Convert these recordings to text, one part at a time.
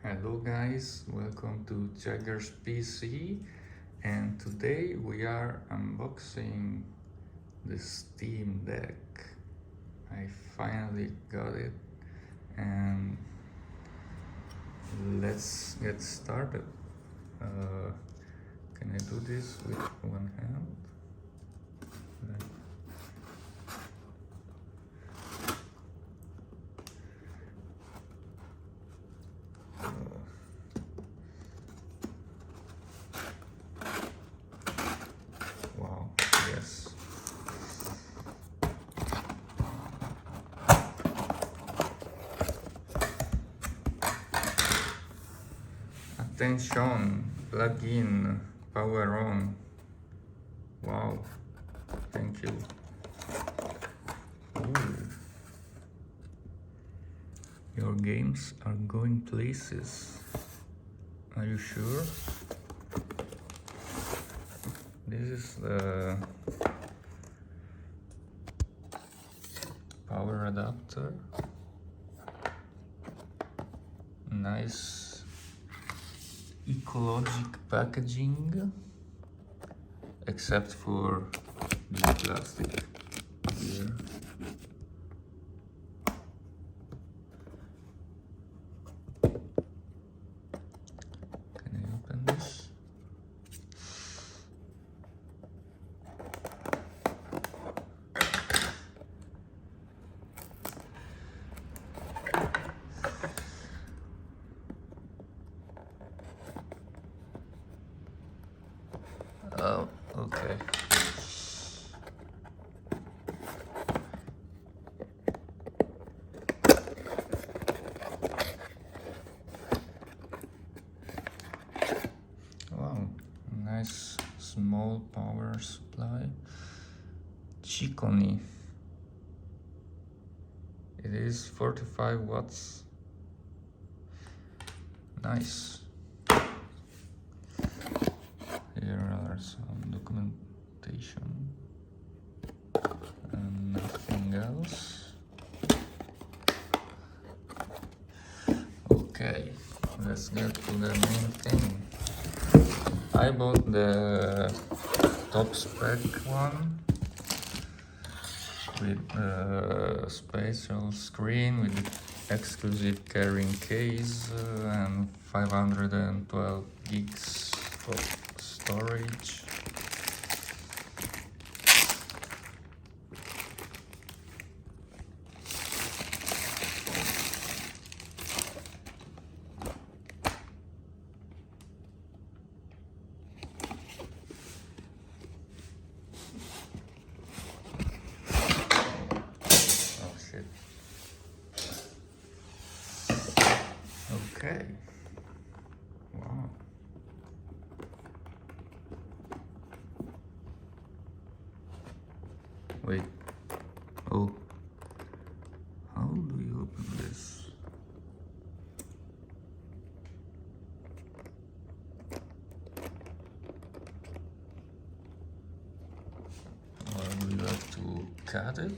Hello guys, welcome to Jagger's PC, and today we are unboxing the Steam Deck. I finally got it, and let's get started. Can I do this with one hand? Wow, yes. Attention, plug in, power on. Wow, thank you. Ooh. Your games are going places. Are you sure? This is the power adapter. Nice ecologic packaging, except for the plastic here. Can I open this? Oh, okay. Wow, nice small power supply. Chiconi. It is 45 watts. Nice. Here are some documentation and nothing else. Okay, let's get to the main thing. I bought the top spec one with a special screen with exclusive carrying case and 512 gigs of storage. Oh shit. Okay. Wow. Wait. Oh. How do you open this? Or do you have to cut it?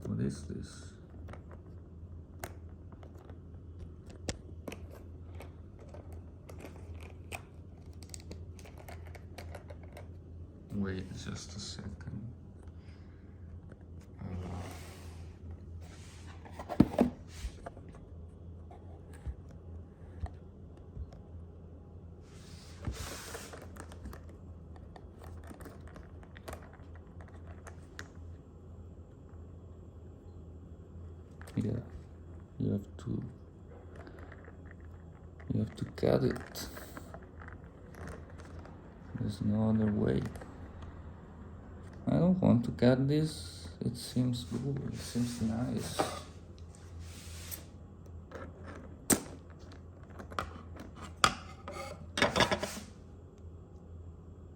What is this? Wait just a second. Yeah, you have to cut it. There's no other way. I don't want to cut this. It seems good. It seems nice.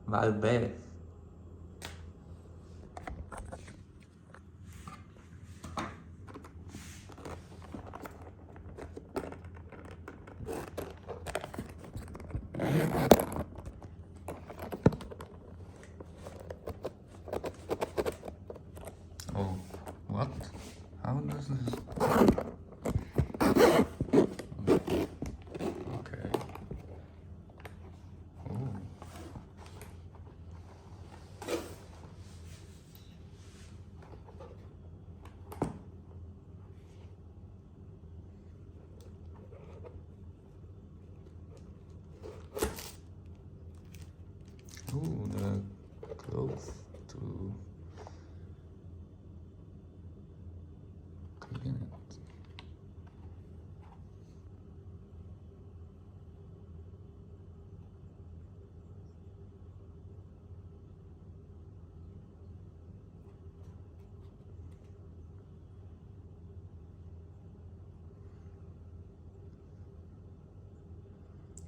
Valve. is this? Okay. Ooh. Ooh, the cloth to clean it.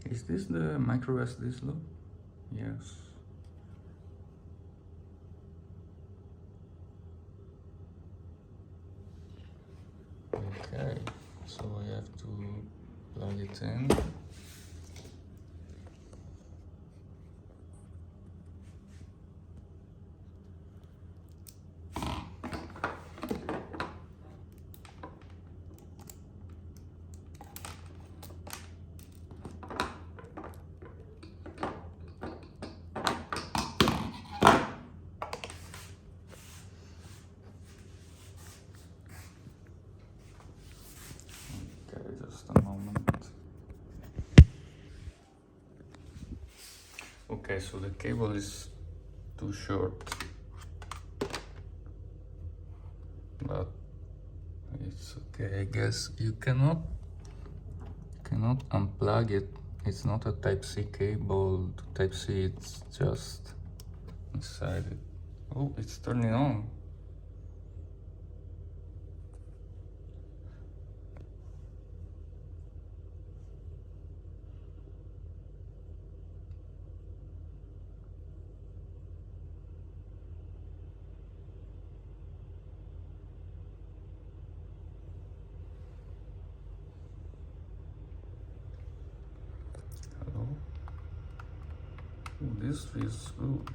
Is this the micro SD slot? Yes. Okay, so I have to plug it in. Okay, just a moment. Okay, so the cable is too short, but it's okay. I guess you cannot unplug it. It's not a Type-C cable to Type-C, it's just inside it. Oh, it's turning on. Hello? Oh, this feels good.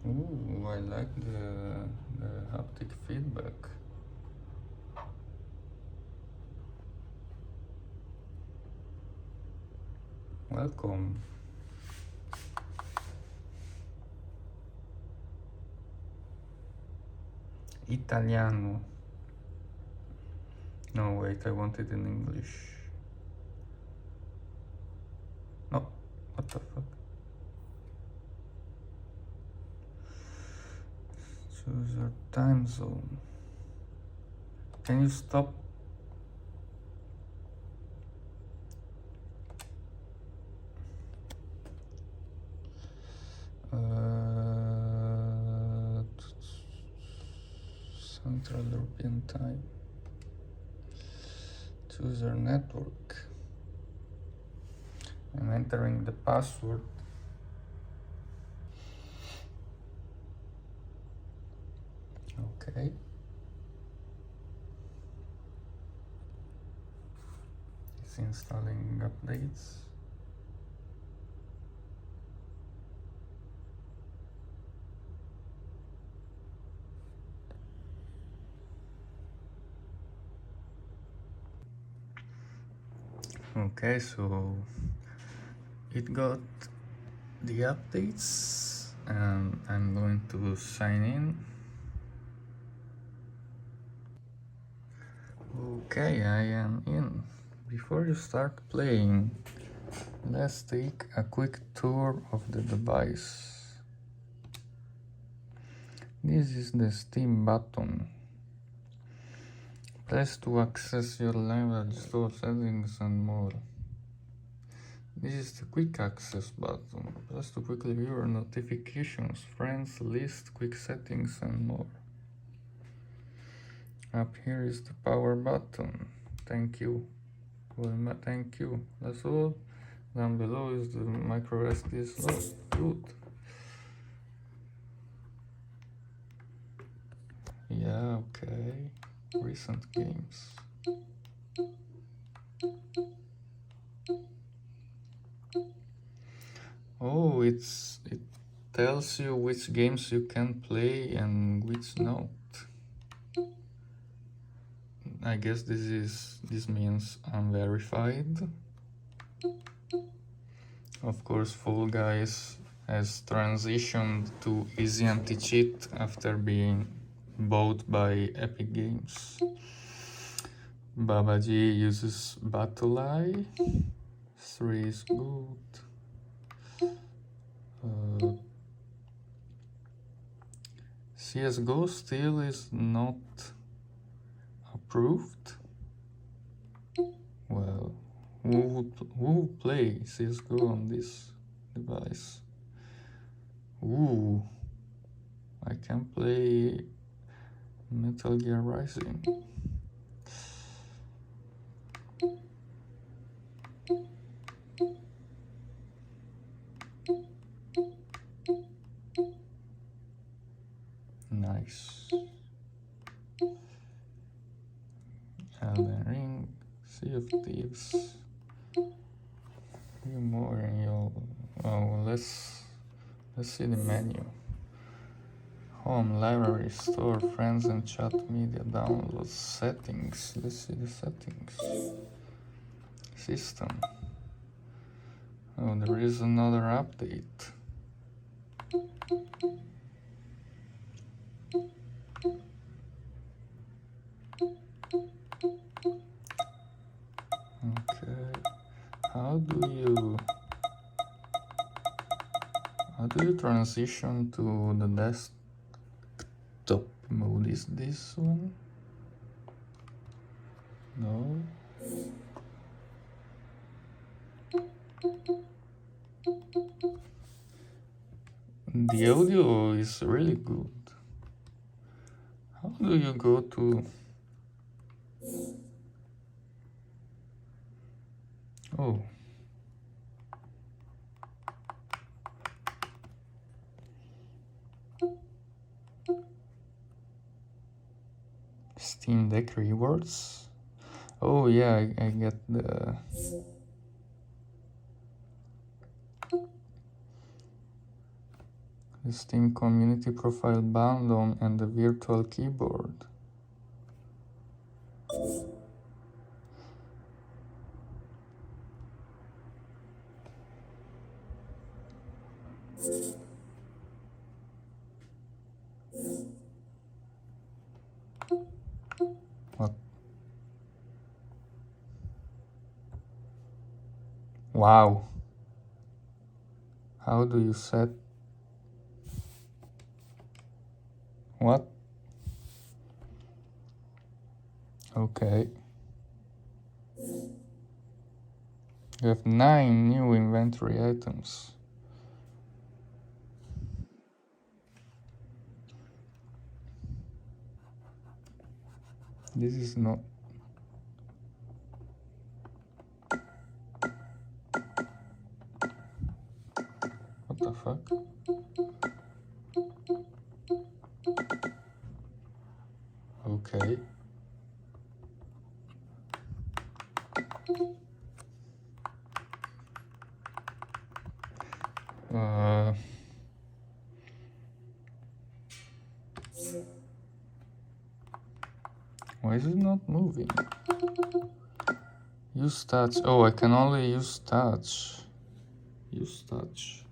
Ooh, I like the haptic feedback. Welcome. Italiano. No, wait, I want it in English. No, what the fuck? Choose your time zone. Can you stop? Central European time. Choose your network. I'm entering the password. Okay. It's installing updates. Okay, so it got the updates and I'm going to sign in. Okay, I am in. Before you start playing, let's take a quick tour of the device. This is the Steam button. Press to access your language, store settings and more. This is the quick access button. Press to quickly view your notifications, friends, list, quick settings and more. Up here is the power button. Thank you. Well, thank you. That's all. Down below is the micro SD slot. Good. Yeah, okay. Recent games. it tells you which games you can play and which not. I guess this means unverified. Of course, Fall Guys has transitioned to easy anti-cheat after being bought by Epic Games. Babaji uses Battle Eye. 3 is good. CSGO still is not approved. Well, who would play CSGO on this device? Ooh, I can play Metal Gear Rising. Nice. Elden Ring, Sea of Thieves. Few more in your. Oh, let's see the menu. Home, library, store, friends and chat, media, downloads, settings. Let's see the settings. System. Oh, there is another update. Okay. How do you transition to the desktop mode? Is this one? No. The audio is really good. How do you go to... Oh. Steam Deck rewards. Oh yeah, I get the Steam community profile bundle and the virtual keyboard. What? Wow. How do you set? What? Okay. You have 9 new inventory items. This is not... What the fuck? Okay. Why is it not moving? Use touch. Oh, I can only use touch. Use touch.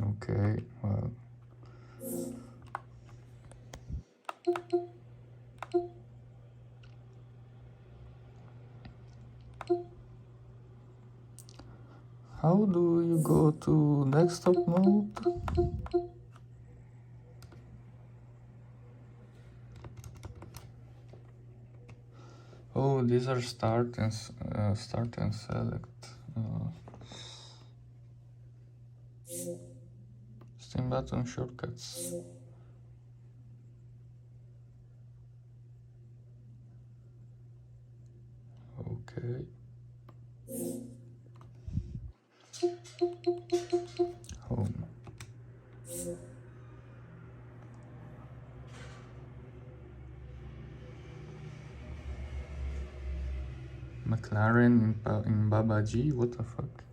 Okay, well. How do you go to desktop mode? Oh, these are start and select. Steam button shortcuts. Okay. home. McLaren in Babaji, what the fuck?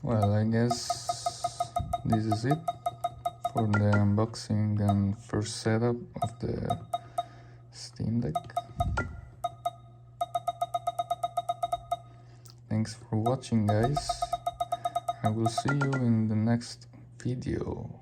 Well, I guess this is it for the unboxing and first setup of the Steam Deck. Thanks for watching, guys. I will see you in the next video.